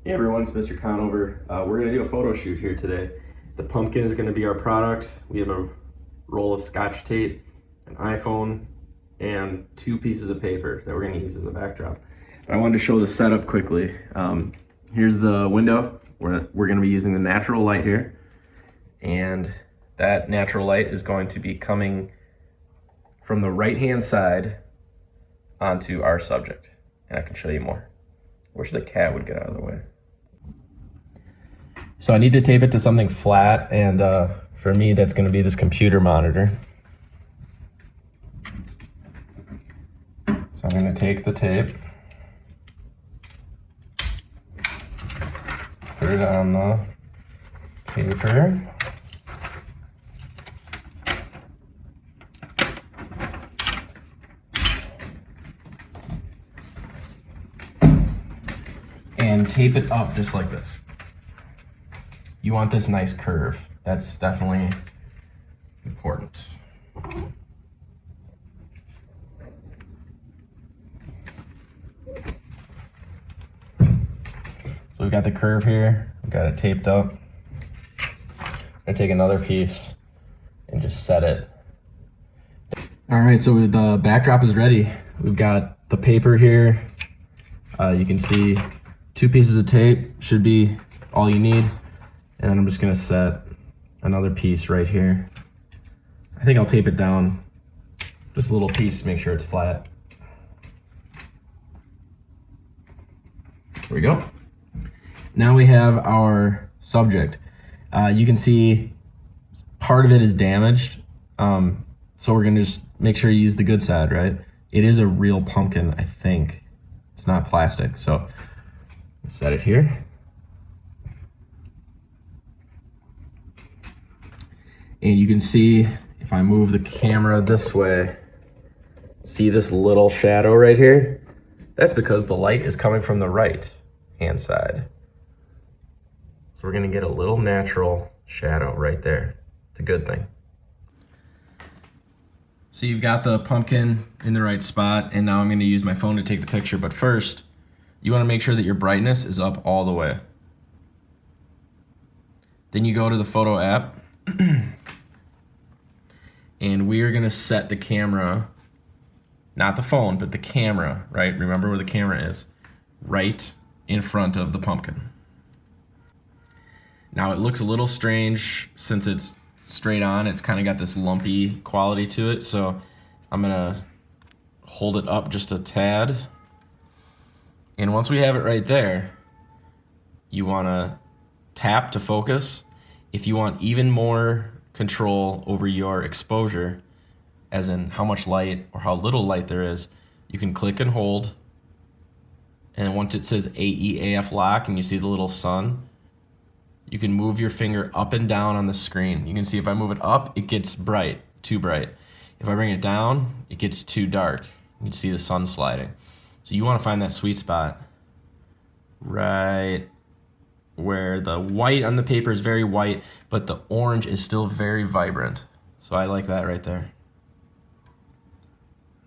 Hey everyone, it's Mr. Conover. We're going to do a photo shoot here today. The pumpkin is going to be our product. We have a roll of Scotch tape, an iPhone, and 2 pieces of paper that we're going to use as a backdrop. But I wanted to show the setup quickly. Here's the window. We're going to be using the natural light here. And that natural light is going to be coming from the right-hand side onto our subject. And I can show you more. Wish the cat would get out of the way. So I need to tape it to something flat, and for me that's going to be this computer monitor. So I'm going to take the tape, put it on the paper, and tape it up just like this. You want this nice curve. That's definitely important. So we've got the curve here, we've got it taped up. I'm gonna take another piece and just set it. All right, so the backdrop is ready. We've got the paper here. You can see 2 pieces of tape should be all you need. And then I'm just gonna set another piece right here. I think I'll tape it down just a little piece to make sure it's flat. There we go. Now we have our subject. You can see part of it is damaged. So we're gonna just make sure you use the good side, right? It is a real pumpkin, I think. It's not plastic, so set it here. And you can see, if I move the camera this way, see this little shadow right here? That's because the light is coming from the right hand side. So we're gonna get a little natural shadow right there. It's a good thing. So you've got the pumpkin in the right spot, and now I'm gonna use my phone to take the picture, but first, you wanna make sure that your brightness is up all the way. Then you go to the photo app, and we are gonna set the camera, not the phone, but the camera, right? Remember where the camera is, right in front of the pumpkin. Now it looks a little strange since it's straight on. It's kind of got this lumpy quality to it, so I'm gonna hold it up just a tad. And once we have it right there, you wanna tap to focus. If you want even more control over your exposure, as in how much light or how little light there is, you can click and hold, and once it says AEAF lock and you see the little sun, you can move your finger up and down on the screen. You can see if I move it up, it gets bright, too bright. If I bring it down, it gets too dark. You can see the sun sliding. So you want to find that sweet spot right where the white on the paper is very white, but the orange is still very vibrant. So I like that right there.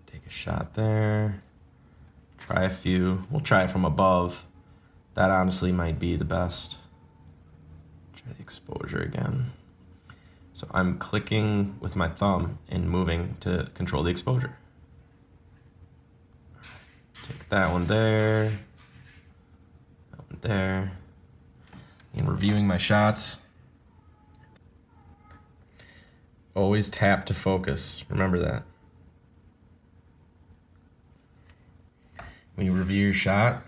Take a shot there. Try a few. We'll try it from above. That honestly might be the best. Try the exposure again. So I'm clicking with my thumb and moving to control the exposure. Take that one there. That one there. And reviewing my shots. Always tap to focus. Remember that. When you review your shot,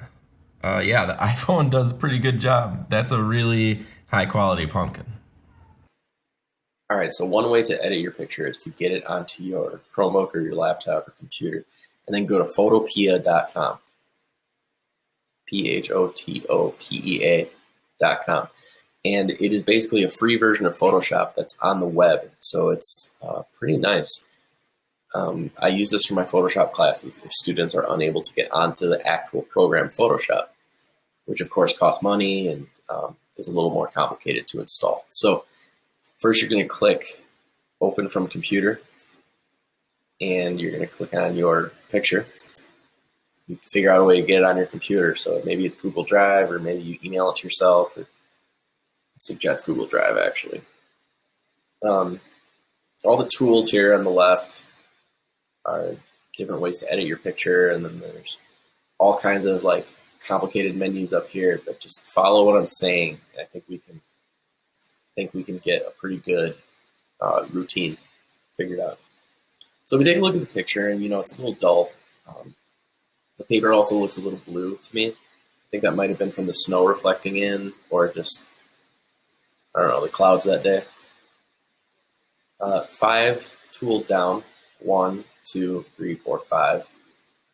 yeah, the iPhone does a pretty good job. That's a really high quality pumpkin. All right, so one way to edit your picture is to get it onto your Chromebook or your laptop or computer, and then go to photopea.com. PHOTOPEA.com. And it is basically a free version of Photoshop that's on the web, so it's pretty nice. I use this for my Photoshop classes if students are unable to get onto the actual program Photoshop, which of course costs money and is a little more complicated to install. So first you're going to click Open from Computer, and you're going to click on your picture. you figure out a way to get it on your computer. So maybe it's Google Drive, or maybe you email it to yourself. Or suggest Google Drive, actually. All the tools here on the left are different ways to edit your picture, and then there's all kinds of like complicated menus up here. But just follow what I'm saying. I think we can get a pretty good routine figured out. So we take a look at the picture, and it's a little dull. The paper also looks a little blue to me. I think that might have been from the snow reflecting in, or just, I don't know, the clouds that day. 5 tools down, 1, 2, 3, 4, 5.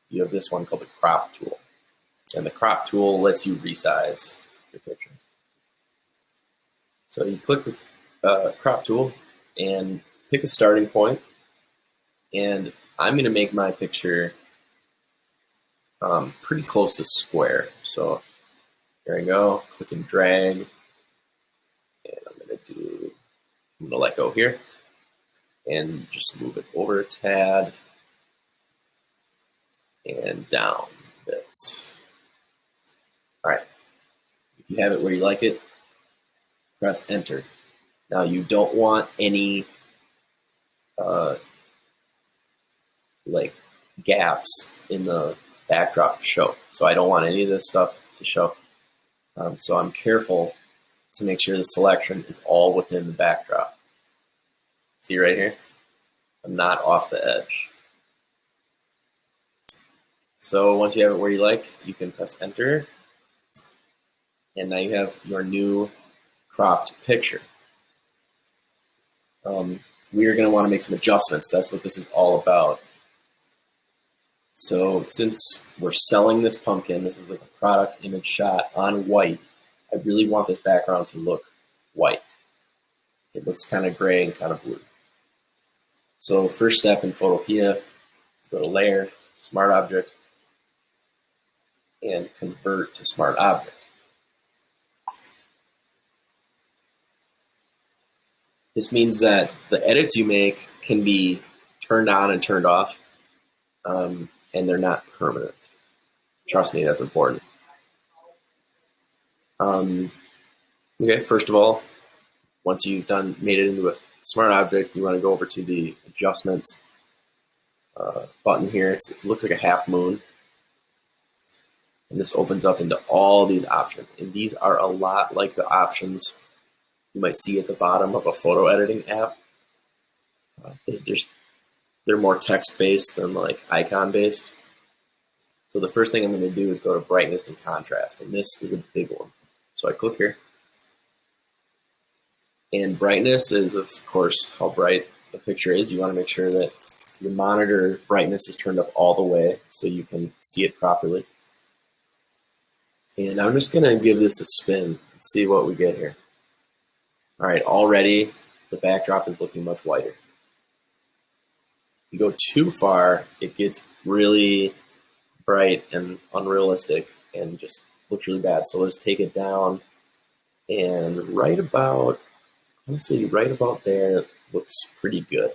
You have this one called the crop tool. And the crop tool lets you resize your picture. So you click the crop tool and pick a starting point. And I'm going to make my picture pretty close to square. So here I go, click and drag. And I'm going to let go here. And just move it over a tad and down a bit. All right, if you have it where you like it, press enter. Now you don't want any like gaps in the backdrop to show. So I don't want any of this stuff to show. So I'm careful to make sure the selection is all within the backdrop. See right here? I'm not off the edge. So once you have it where you like, you can press enter. And now you have your new cropped picture. We are going to want to make some adjustments. That's what this is all about. So since we're selling this pumpkin, this is like a product image shot on white, I really want this background to look white. It looks kind of gray and kind of blue. So first step in Photopea, go to Layer, Smart Object, and Convert to Smart Object. This means that the edits you make can be turned on and turned off, and they're not permanent. Trust me, that's important. Okay, first of all, once you've made it into a smart object, you want to go over to the adjustments button here. It looks like a half moon. And this opens up into all these options. And these are a lot like the options you might see at the bottom of a photo editing app. They're more text-based than like icon-based. So the first thing I'm going to do is go to brightness and contrast. And this is a big one. So I click here. And brightness is, of course, how bright the picture is. You want to make sure that your monitor brightness is turned up all the way so you can see it properly. And I'm just going to give this a spin and see what we get here. All right, already the backdrop is looking much whiter. If you go too far, it gets really bright and unrealistic and just looks really bad. So let's take it down, and right about there looks pretty good.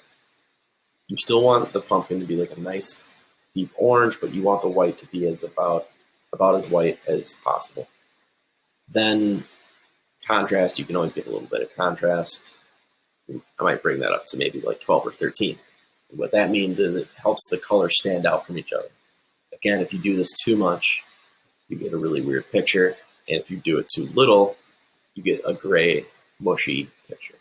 You still want the pumpkin to be like a nice deep orange, but you want the white to be about as white as possible. Then contrast, you can always get a little bit of contrast. I might bring that up to maybe like 12 or 13. And what that means is it helps the colors stand out from each other. Again, if you do this too much, you get a really weird picture. And if you do it too little, you get a gray, mushy picture.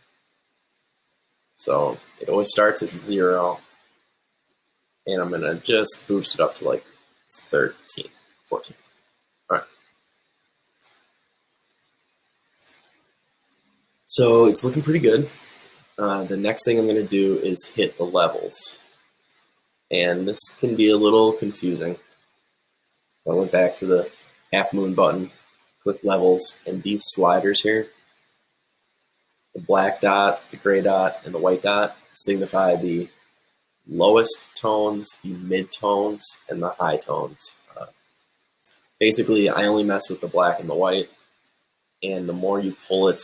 So it always starts at 0. And I'm going to just boost it up to like 13, 14. All right. So it's looking pretty good. The next thing I'm going to do is hit the levels. And this can be a little confusing. So I went back to the half moon button, click levels, and these sliders here, the black dot, the gray dot, and the white dot signify the lowest tones, the mid tones, and the high tones. Basically, I only mess with the black and the white, and the more you pull it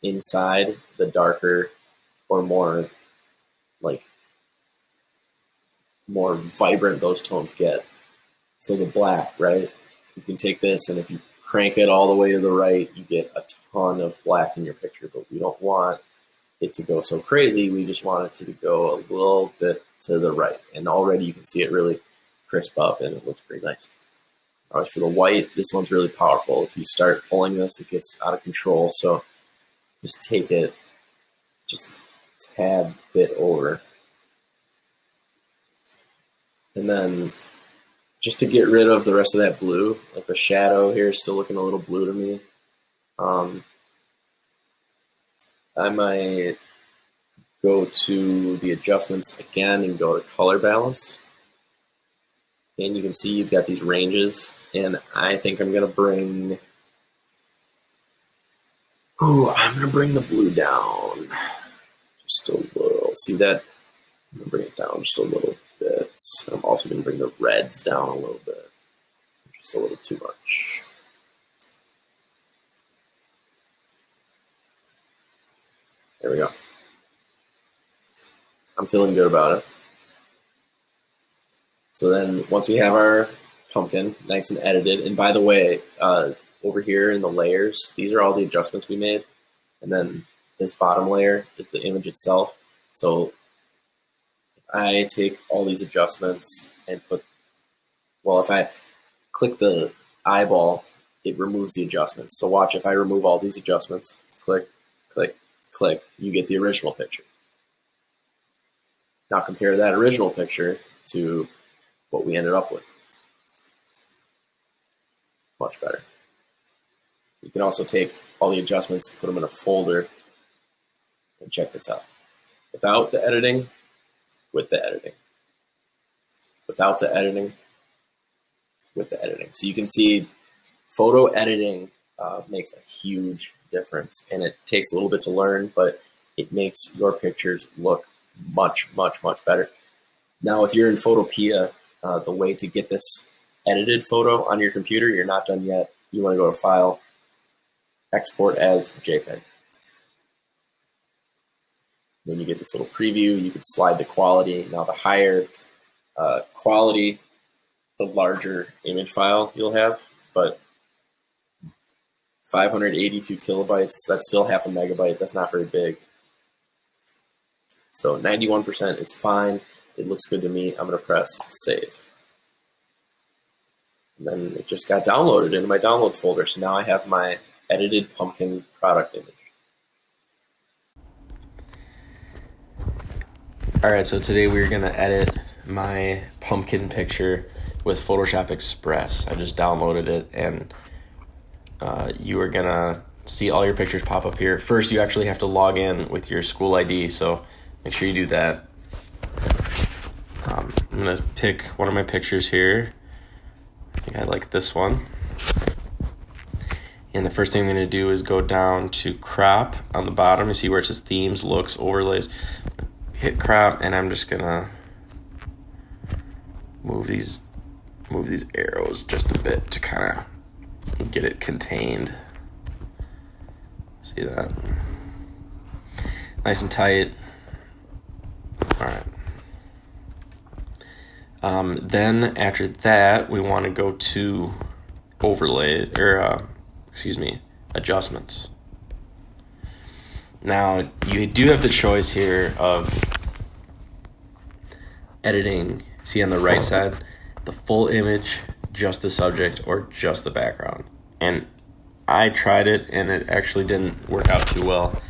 inside, the darker or more vibrant those tones get. So the black, right? You can take this, and if you crank it all the way to the right, you get a ton of black in your picture, but we don't want it to go so crazy. We just want it to go a little bit to the right. And already you can see it really crisp up, and it looks pretty nice. As for the white, this one's really powerful. If you start pulling this, it gets out of control. So just take it just a tad bit over. And then just to get rid of the rest of that blue, like the shadow here is still looking a little blue to me. I might go to the adjustments again and go to color balance. And you can see you've got these ranges. And I think I'm going to bring... I'm going to bring the blue down just a little. See that? I'm going to bring it down just a little bit. I'm also going to bring the reds down a little bit. Just a little too much. There we go. I'm feeling good about it. So then once we have our pumpkin nice and edited, and by the way, over here in the layers, these are all the adjustments we made. And then this bottom layer is the image itself. So I take all these adjustments and put, well, if I click the eyeball, it removes the adjustments. So watch, if I remove all these adjustments, click, click, click, you get the original picture. Now compare that original picture to what we ended up with. Much better. You can also take all the adjustments, put them in a folder, and check this out. Without the editing, with the editing. Without the editing, with the editing. So you can see photo editing makes a huge difference, and it takes a little bit to learn, but it makes your pictures look much, much, much better. Now, if you're in Photopea, the way to get this edited photo on your computer, you're not done yet. You want to go to File, Export as JPEG. Then you get this little preview. You can slide the quality. Now, the higher quality, the larger image file you'll have, but 582 kilobytes, that's still half a megabyte. That's not very big. So 91% is fine. It looks good to me. I'm going to press save. And then it just got downloaded into my download folder. So now I have my edited pumpkin product image. All right, so today we're going to edit my pumpkin picture with Photoshop Express. I just downloaded it, and you are going to see all your pictures pop up here. First, you actually have to log in with your school ID, so make sure you do that. I'm going to pick one of my pictures here. I think I like this one. And the first thing I'm going to do is go down to crop on the bottom. You see where it says themes, looks, overlays. Hit crop, and I'm just going to move these arrows just a bit to kind of get it contained. See that? Nice and tight. All right. Then after that, we want to go to overlay, or adjustments. Now, you do have the choice here of editing, see on the right side, the full image, just the subject, or just the background. And I tried it, and it actually didn't work out too well.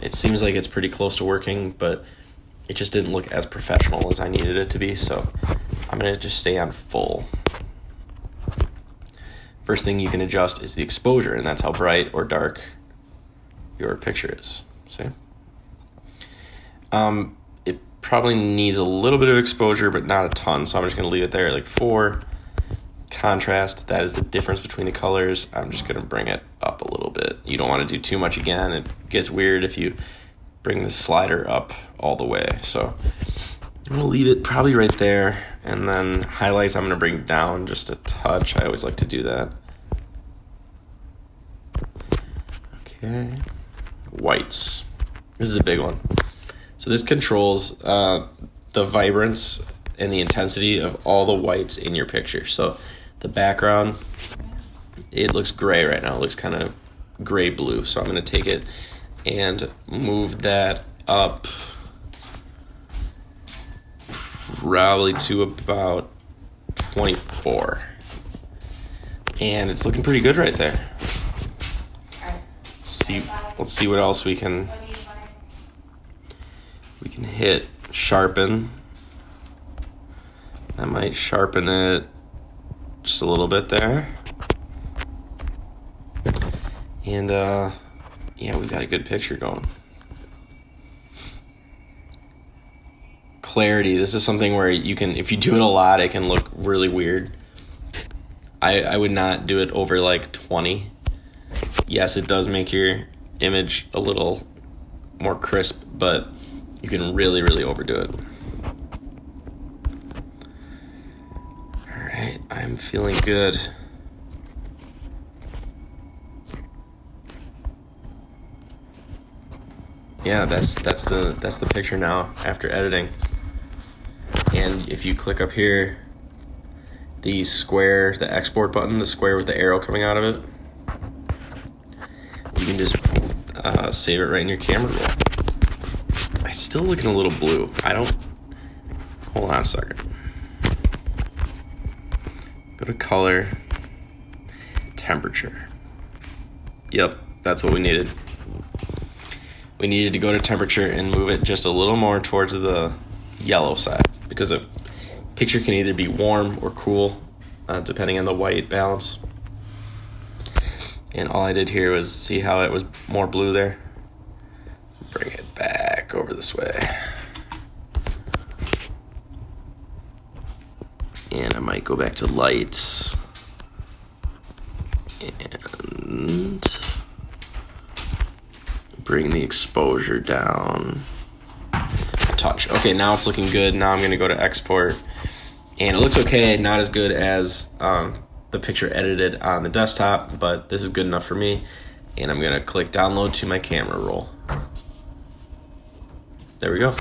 It seems like it's pretty close to working, but it just didn't look as professional as I needed it to be, so I'm going to just stay on full. First thing you can adjust is the exposure, and that's how bright or dark your picture is. See? It probably needs a little bit of exposure, but not a ton, so I'm just going to leave it there like 4. Contrast, that is the difference between the colors. I'm just going to bring it up a little bit. You don't want to do too much again. It gets weird if you bring the slider up all the way. So I'm going to leave it probably right there. And then highlights, I'm going to bring down just a touch. I always like to do that. Okay. Whites. This is a big one. So this controls the vibrance and the intensity of all the whites in your picture. So the background, it looks gray right now. It looks kind of gray blue. So I'm going to take it and move that up probably to about 24. And it's looking pretty good right there. Let's see what else we can hit. Sharpen. I might sharpen it just a little bit there. And yeah, we got a good picture going. Clarity. This is something where you can, if you do it a lot, it can look really weird. I would not do it over like 20. Yes, it does make your image a little more crisp, but you can really, really overdo it. All right, I'm feeling good. Yeah, that's the picture now after editing. And if you click up here, the square, the export button, the square with the arrow coming out of it, you can just save it right in your camera roll. It's still looking a little blue. Hold on a second. Go to color, temperature. Yep, that's what we needed. We needed to go to temperature and move it just a little more towards the yellow side, because a picture can either be warm or cool, depending on the white balance. And all I did here was see how it was more blue there. Bring it back over this way. And I might go back to lights. And bring the exposure down a touch. Okay, now it's looking good. Now I'm going to go to export. And it looks okay, not as good as the picture edited on the desktop, but this is good enough for me. And I'm going to click download to my camera roll. There we go.